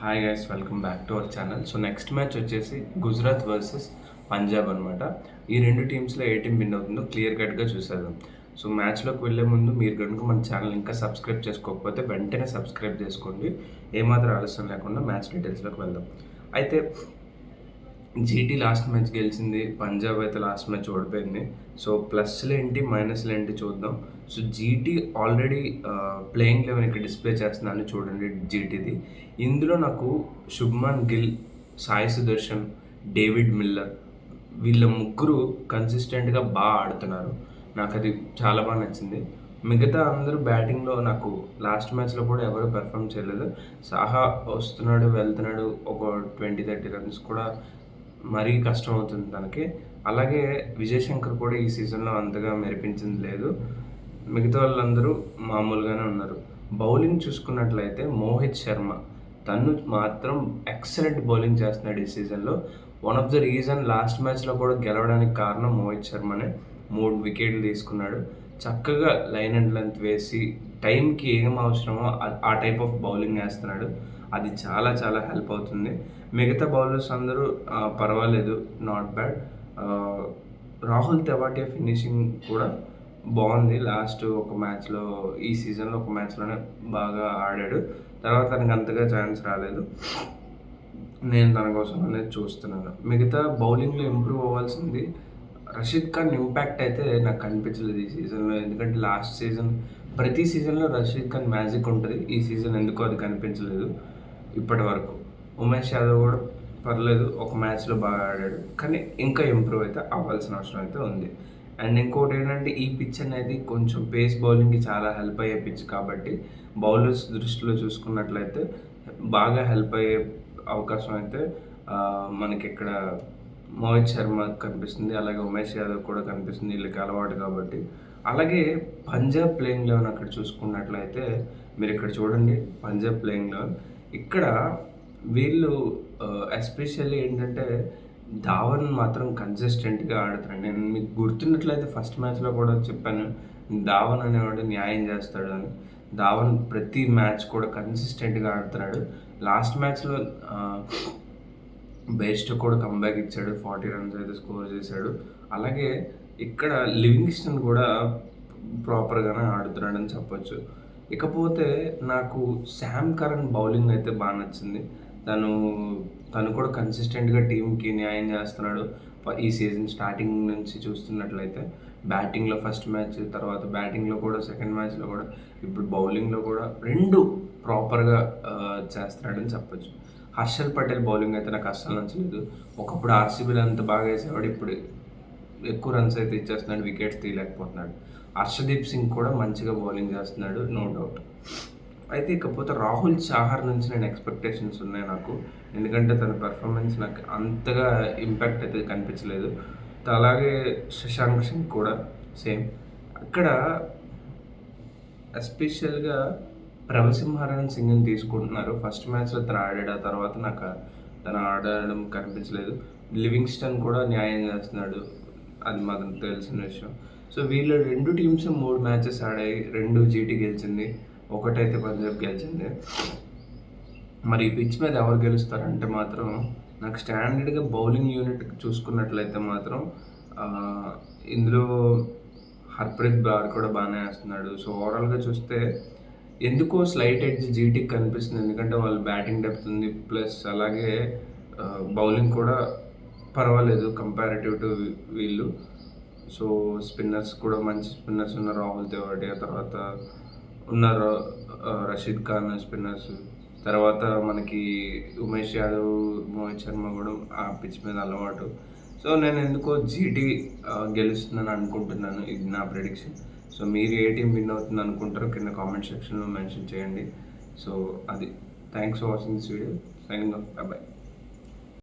Hi guys, welcome back to our channel. So next match వచ్చేసి Gujarat versus Punjab అనమాట. ఈ రెండు టీమ్స్లో ఏ టీం విన్ అవుతుందో క్లియర్ కట్గా చూసేద్దాం. సో మ్యాచ్లోకి వెళ్ళే ముందు మీరు కనుక మన ఛానల్ ఇంకా సబ్స్క్రైబ్ చేసుకోకపోతే వెంటనే సబ్స్క్రైబ్ చేసుకోండి. ఏమాత్రం ఆలస్యం లేకుండా మ్యాచ్ డీటెయిల్స్లోకి వెళ్దాం. అయితే జీటీ లాస్ట్ మ్యాచ్ గెలిచింది, పంజాబ్ అయితే లాస్ట్ మ్యాచ్ ఓడిపోయింది. సో ప్లస్లు ఏంటి మైనస్లు ఏంటి చూద్దాం. So GT already playing eleven ఇక్కడ డిస్ప్లే చేస్తున్నాను చూడండి. జీటీది ఇందులో నాకు శుభ్మన్ గిల్, సాయి సుదర్శన్, డేవిడ్ మిల్లర్ వీళ్ళ ముగ్గురు కన్సిస్టెంట్గా బాగా ఆడుతున్నారు. నాకు అది చాలా బాగా నచ్చింది. మిగతా అందరూ బ్యాటింగ్లో నాకు లాస్ట్ మ్యాచ్లో కూడా ఎవరు పెర్ఫామ్ చేయలేదు. సాహా వస్తున్నాడు వెళ్తున్నాడు, ఒక 20-30 రన్స్ కూడా మరీ కష్టం అవుతుంది తనకి. అలాగే విజయ్ శంకర్ కూడా ఈ సీజన్లో అంతగా మెరిపించింది లేదు. మిగతా వాళ్ళందరూ మామూలుగానే ఉన్నారు. బౌలింగ్ చూసుకున్నట్లయితే మోహిత్ శర్మ తను మాత్రం ఎక్సలెంట్ బౌలింగ్ చేస్తున్నాడు ఈ సీజన్లో. One of the reason last మ్యాచ్లో కూడా గెలవడానికి కారణం మోహిత్ శర్మనే. 3 వికెట్లు తీసుకున్నాడు. చక్కగా లైన్ అండ్ లెంత్ వేసి టైంకి ఏం అవసరమో ఆ టైప్ ఆఫ్ బౌలింగ్ వేస్తున్నాడు. అది చాలా చాలా హెల్ప్ అవుతుంది. మిగతా బౌలర్స్ అందరూ పర్వాలేదు, not bad. Rahul Tewatia finishing కూడా బాగుంది. లాస్ట్ ఒక మ్యాచ్లో, ఈ సీజన్లో ఒక మ్యాచ్లోనే బాగా ఆడాడు. తర్వాత తనకు అంతగా ఛాన్స్ రాలేదు. నేను తన కోసం అనేది చూస్తున్నాను. మిగతా బౌలింగ్లో ఇంప్రూవ్ అవ్వాల్సింది రషీద్ ఖాన్ ఇంపాక్ట్ అయితే నాకు కనిపించలేదు ఈ సీజన్లో. ఎందుకంటే లాస్ట్ సీజన్ ప్రతి సీజన్లో రషీద్ ఖాన్ మ్యాజిక్ ఉంటుంది. ఈ సీజన్ ఎందుకో అది కనిపించలేదు ఇప్పటి వరకు. ఉమేష్ యాదవ్ కూడా పర్లేదు, ఒక మ్యాచ్లో బాగా ఆడాడు. కానీ ఇంకా ఇంప్రూవ్ అయితే అవ్వాల్సిన అవసరం అయితే ఉంది. అండ్ ఇంకోటి ఏంటంటే ఈ పిచ్ అనేది కొంచెం పేస్ బౌలింగ్కి చాలా హెల్ప్ అయ్యే పిచ్ కాబట్టి బౌలర్స్ దృష్టిలో చూసుకున్నట్లయితే బాగా హెల్ప్ అయ్యే అవకాశం అయితే మనకి ఇక్కడ మోహిత్ శర్మ కనిపిస్తుంది. అలాగే ఉమేష్ యాదవ్ కూడా కనిపిస్తుంది, వీళ్ళకి అలవాటు కాబట్టి. అలాగే పంజాబ్ ప్లేయింగ్ లెవెన్ అక్కడ చూసుకున్నట్లయితే మీరు ఇక్కడ చూడండి. పంజాబ్ ప్లేయింగ్ లెవెన్ ఇక్కడ వీళ్ళు ఎస్పెషల్లీ ఏంటంటే ధావన్ మాత్రం కన్సిస్టెంట్గా ఆడుతున్నాడు. నేను మీకు గుర్తున్నట్లయితే ఫస్ట్ మ్యాచ్లో కూడా చెప్పాను, ధావన్ అనేవాడు న్యాయం చేస్తాడు అని. ధావన్ ప్రతి మ్యాచ్ కూడా కన్సిస్టెంట్గా ఆడుతున్నాడు. లాస్ట్ మ్యాచ్లో బెస్ట్ కూడా కంబ్యాక్ ఇచ్చాడు, 40 రన్స్ అయితే స్కోర్ చేశాడు. అలాగే ఇక్కడ లివింగ్స్టన్ కూడా ప్రాపర్గానే ఆడుతున్నాడని చెప్పొచ్చు. ఇకపోతే నాకు శామ్ కరన్ బౌలింగ్ అయితే బాగా నచ్చింది. తను కూడా కన్సిస్టెంట్గా టీంకి న్యాయం చేస్తున్నాడు. ఈ సీజన్ స్టార్టింగ్ నుంచి చూస్తున్నట్లయితే బ్యాటింగ్లో ఫస్ట్ మ్యాచ్, తర్వాత బ్యాటింగ్లో కూడా సెకండ్ మ్యాచ్లో కూడా, ఇప్పుడు బౌలింగ్లో కూడా రెండు ప్రాపర్గా చేస్తున్నాడని చెప్పొచ్చు. హర్షల్ పటేల్ బౌలింగ్ అయితే నాకు అస్సలు నచ్చలేదు. ఒకప్పుడు ఆర్సీబీలో అంత బాగా వేసేవాడు, ఇప్పుడు ఎక్కువ రన్స్ అయితే ఇచ్చేస్తున్నాడు, వికెట్స్ తీయలేకపోతున్నాడు. హర్షదీప్ సింగ్ కూడా మంచిగా బౌలింగ్ చేస్తున్నాడు, నో డౌట్. అయితే ఇకపోతే రాహుల్ చాహర్ నుంచి నేను ఎక్స్పెక్టేషన్స్ ఉన్నాయి నాకు. ఎందుకంటే తన పెర్ఫార్మెన్స్ నాకు అంతగా ఇంపాక్ట్ అయితే కనిపించలేదు. అలాగే శశాంక్ సింగ్ కూడా సేమ్. ఇక్కడ ఎస్పెషల్గా రవిసింహారాయణ సింగ్ని తీసుకుంటున్నారు. ఫస్ట్ మ్యాచ్లో తను ఆడాడు, ఆ తర్వాత నాకు తను ఆడడం కనిపించలేదు. లివింగ్స్టన్ కూడా న్యాయం చేస్తున్నాడు, అది మాకు తెలిసిన విషయం. సో వీళ్ళు రెండు టీమ్స్ 3 మ్యాచెస్ ఆడాయి, 2 జీటీ గెలిచింది, ఒకటైతే పంజాబ్ గెలిచింది. మరి ఈ పిచ్ మీద ఎవరు గెలుస్తారంటే మాత్రం నాకు స్టాండర్డ్గా బౌలింగ్ యూనిట్ చూసుకున్నట్లయితే మాత్రం ఇందులో హర్ప్రీత్ బ్రార్ కూడా బాగానే వేస్తున్నాడు. సో ఓవరాల్గా చూస్తే ఎందుకో స్లైట్ ఎడ్జ్ జీటీకి కనిపిస్తుంది. ఎందుకంటే వాళ్ళు బ్యాటింగ్ డెప్త్ ఉంది, ప్లస్ అలాగే బౌలింగ్ కూడా పర్వాలేదు కంపారిటివ్ టు వీళ్ళు. సో స్పిన్నర్స్ కూడా మంచి స్పిన్నర్స్ ఉన్నారు. రాహుల్ తెవాటియా, తర్వాత ఉన్నారు రషీద్ ఖాన్ స్పిన్నర్స్, తర్వాత మనకి ఉమేష్ యాదవ్, మోహిత్ శర్మ కూడా ఆ పిచ్ మీద అలవాటు. సో నేను ఎందుకో జీటీ గెలుస్తుందని అనుకుంటున్నాను. ఇది నా ప్రెడిక్షన్. సో మీరు ఏ టీం విన్ అవుతుంది అనుకుంటారో కింద కామెంట్ సెక్షన్లో మెన్షన్ చేయండి. సో అది. Thanks for watching this video. Signing off. By.